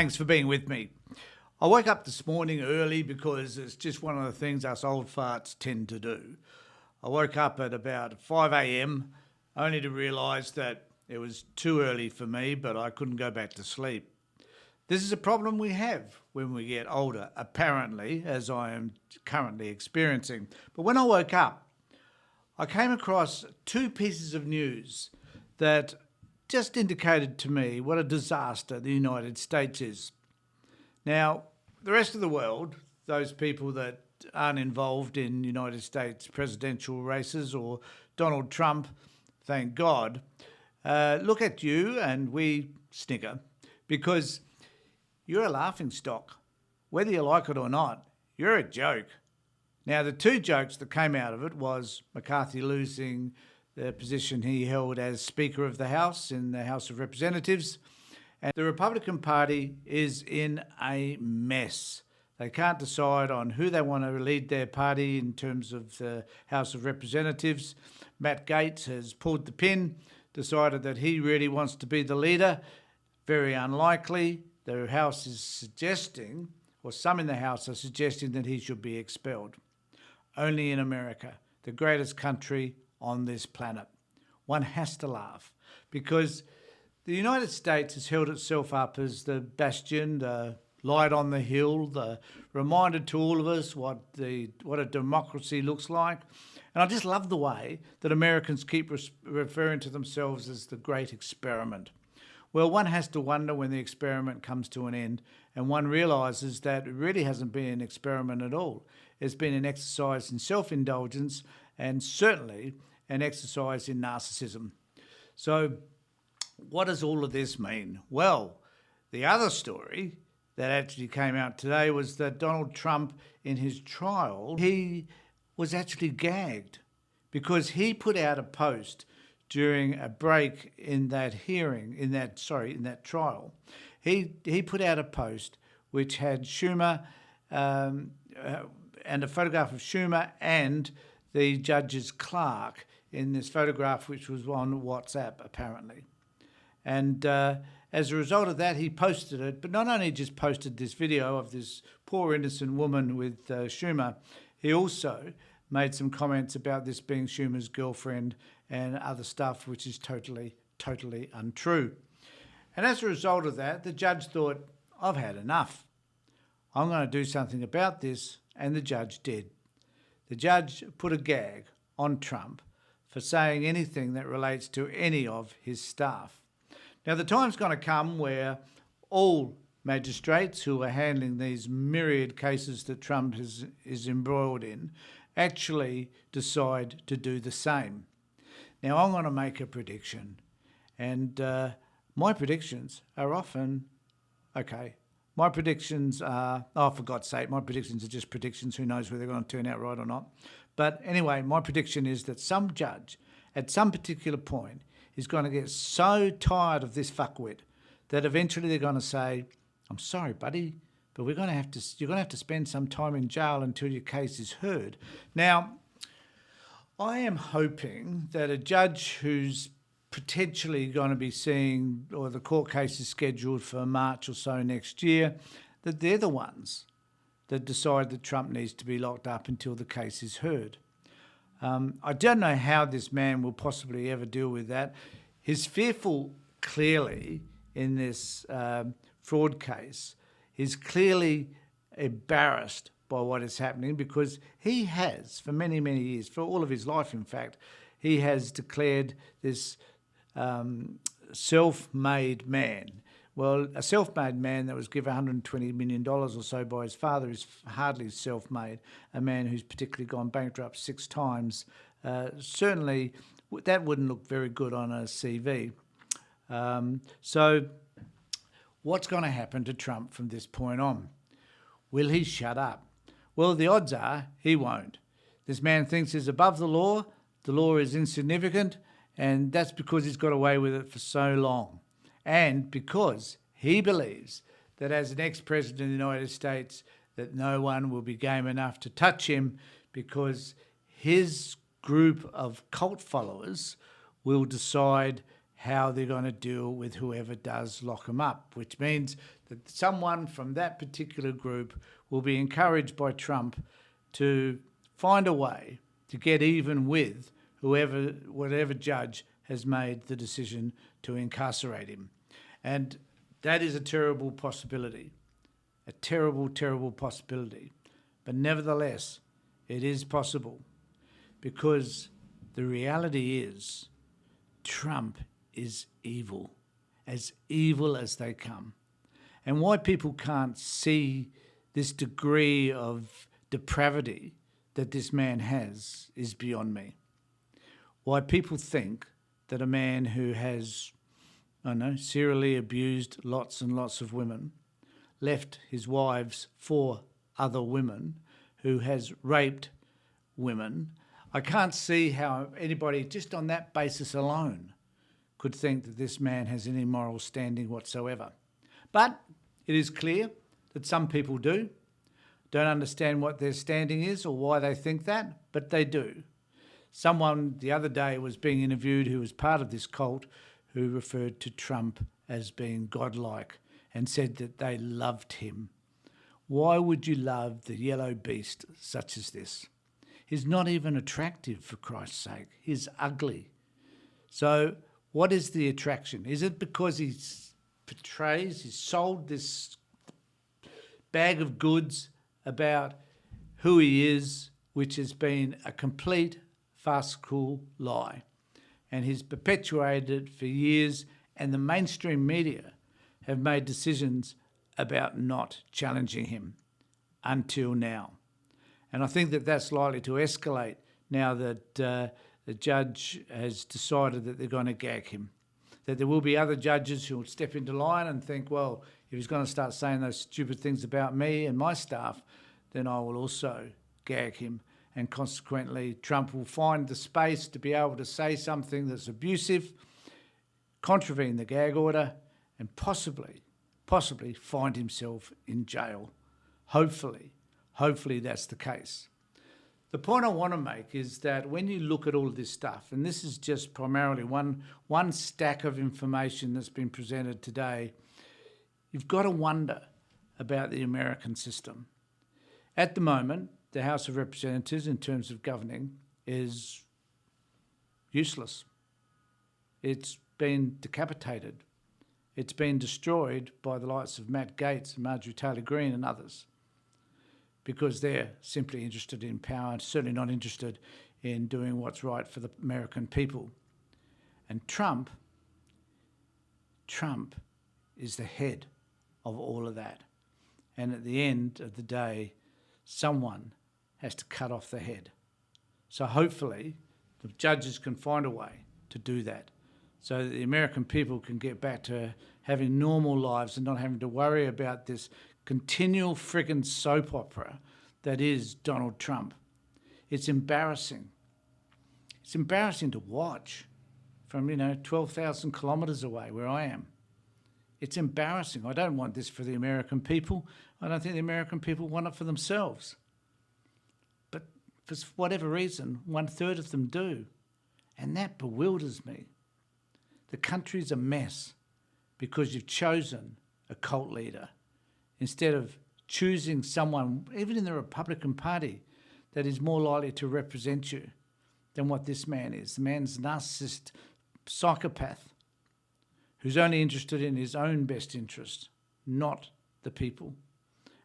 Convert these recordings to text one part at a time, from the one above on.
Thanks for being with me. I woke up this morning early because it's just one of the things us old farts tend to do. I woke up at about 5 a.m. only to realise that it was too early for me, but I couldn't go back to sleep. This is a problem we have when we get older, apparently, as I am currently experiencing. But when I woke up, I came across two pieces of news that just indicated to me what a disaster the United States is. Now, the rest of the world, those people that aren't involved in United States presidential races or Donald Trump, thank God, look at you and we snicker because you're a laughingstock. Whether you like it or not, you're a joke. Now, the two jokes that came out of it was McCarthy losing the position he held as Speaker of the House in the House of Representatives, and the Republican Party is in a mess. They can't decide on who they want to lead their party in terms of the House of Representatives. Matt Gaetz has pulled the pin, decided that he really wants to be the leader. Very unlikely. The House is suggesting, or some in the House are suggesting, that he should be expelled. Only in America, the greatest country on this planet. One has to laugh because the United States has held itself up as the bastion, the light on the hill, the reminder to all of us what a democracy looks like. And I just love the way that Americans keep referring to themselves as the great experiment. Well, one has to wonder when the experiment comes to an end and one realises that it really hasn't been an experiment at all. It's been an exercise in self-indulgence and certainly an exercise in narcissism. So what does all of this mean? Well, the other story that actually came out today was that Donald Trump, in his trial, he was actually gagged because he put out a post during a break in that hearing, in that trial. He put out a post which had Schumer and a photograph of Schumer and the judge's clerk in this photograph, which was on WhatsApp, apparently. And as a result of that, he posted it, but not only just posted this video of this poor innocent woman with Schumer, he also made some comments about this being Schumer's girlfriend and other stuff, which is totally, totally untrue. And as a result of that, the judge thought, I've had enough. I'm going to do something about this, and the judge did. The judge put a gag on Trump for saying anything that relates to any of his staff. Now, the time's going to come where all magistrates who are handling these myriad cases that Trump is embroiled in actually decide to do the same. Now, I'm going to make a prediction, and my predictions are often, okay, my predictions are, oh, for God's sake, my predictions are just predictions. Who knows whether they're going to turn out right or not. But anyway, my prediction is that some judge at some particular point is going to get so tired of this fuckwit that eventually they're going to say, I'm sorry, buddy, but you're going to have to spend some time in jail until your case is heard. Now, I am hoping that a judge who's potentially going to be seeing, or the court case is scheduled for March or so next year, that they're the ones that decide that Trump needs to be locked up until the case is heard. I don't know how this man will possibly ever deal with that. He's fearful, clearly, in this fraud case. He's clearly embarrassed by what is happening because he has, for many, many years, for all of his life, in fact, he has declared this self-made man. Well, a self-made man that was given $120 million or so by his father is hardly self-made. A man who's particularly gone bankrupt 6 times, certainly that wouldn't look very good on a CV. So what's going to happen to Trump from this point on? Will he shut up? Well, the odds are he won't. This man thinks he's above the law is insignificant, and that's because he's got away with it for so long. And because he believes that as an ex-president of the United States, that no one will be game enough to touch him because his group of cult followers will decide how they're going to deal with whoever does lock them up, which means that someone from that particular group will be encouraged by Trump to find a way to get even with whatever judge has made the decision to incarcerate him. And that is a terrible possibility, a terrible, terrible possibility. But nevertheless, it is possible, because the reality is Trump is evil as they come. And why people can't see this degree of depravity that this man has is beyond me. Why people think that a man who has, serially abused lots and lots of women, left his wives for other women, who has raped women, I can't see how anybody, just on that basis alone, could think that this man has any moral standing whatsoever. But it is clear that some people do. Don't understand what their standing is or why they think that, but they do. Someone the other day was being interviewed who was part of this cult, who referred to Trump as being godlike and said that they loved him. Why would you love the yellow beast such as this? He's not even attractive, for Christ's sake. He's ugly. So what is the attraction? Is it because he's sold this bag of goods about who he is, which has been a complete farcical lie, and he's perpetuated it for years, and the mainstream media have made decisions about not challenging him until now. And I think that that's likely to escalate now that the judge has decided that they're going to gag him, that there will be other judges who will step into line and think, well, if he's going to start saying those stupid things about me and my staff, then I will also gag him. And consequently, Trump will find the space to be able to say something that's abusive, contravene the gag order, and possibly find himself in jail. Hopefully that's the case. The point I want to make is that when you look at all of this stuff, and this is just primarily one stack of information that's been presented today, you've got to wonder about the American system. At the moment, the House of Representatives, in terms of governing, is useless. It's been decapitated. It's been destroyed by the likes of Matt Gaetz and Marjorie Taylor Greene and others, because they're simply interested in power and certainly not interested in doing what's right for the American people. And Trump is the head of all of that. And at the end of the day, someone has to cut off the head. So hopefully the judges can find a way to do that, so that the American people can get back to having normal lives and not having to worry about this continual friggin' soap opera that is Donald Trump. It's embarrassing. It's embarrassing to watch from, 12,000 kilometres away where I am. It's embarrassing. I don't want this for the American people. I don't think the American people want it for themselves. But for whatever reason, 1/3 of them do. And that bewilders me. The country's a mess because you've chosen a cult leader instead of choosing someone, even in the Republican Party, that is more likely to represent you than what this man is. The man's a narcissist, psychopath, who's only interested in his own best interest, not the people.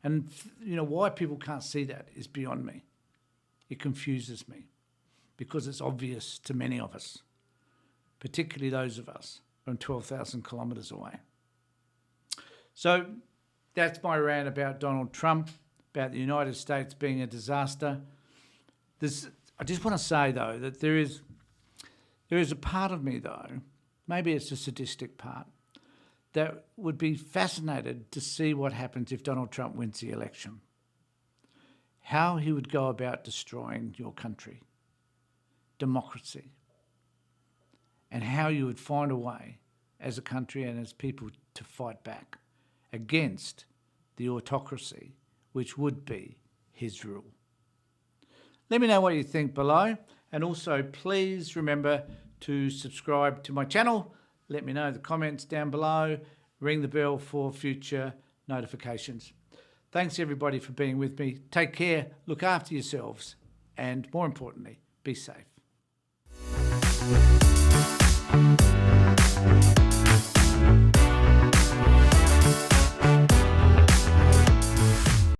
And, why people can't see that is beyond me. It confuses me because it's obvious to many of us, particularly those of us from 12,000 kilometres away. So that's my rant about Donald Trump, about the United States being a disaster. I just want to say, though, that there is a part of me, though, maybe it's a sadistic part, that would be fascinated to see what happens if Donald Trump wins the election. How he would go about destroying your country, democracy, and how you would find a way as a country and as people to fight back against the autocracy, which would be his rule. Let me know what you think below, and also please remember to subscribe to my channel let me know in the comments down below. Ring the bell for future notifications. Thanks everybody for being with me. Take care, look after yourselves, and more importantly, be safe.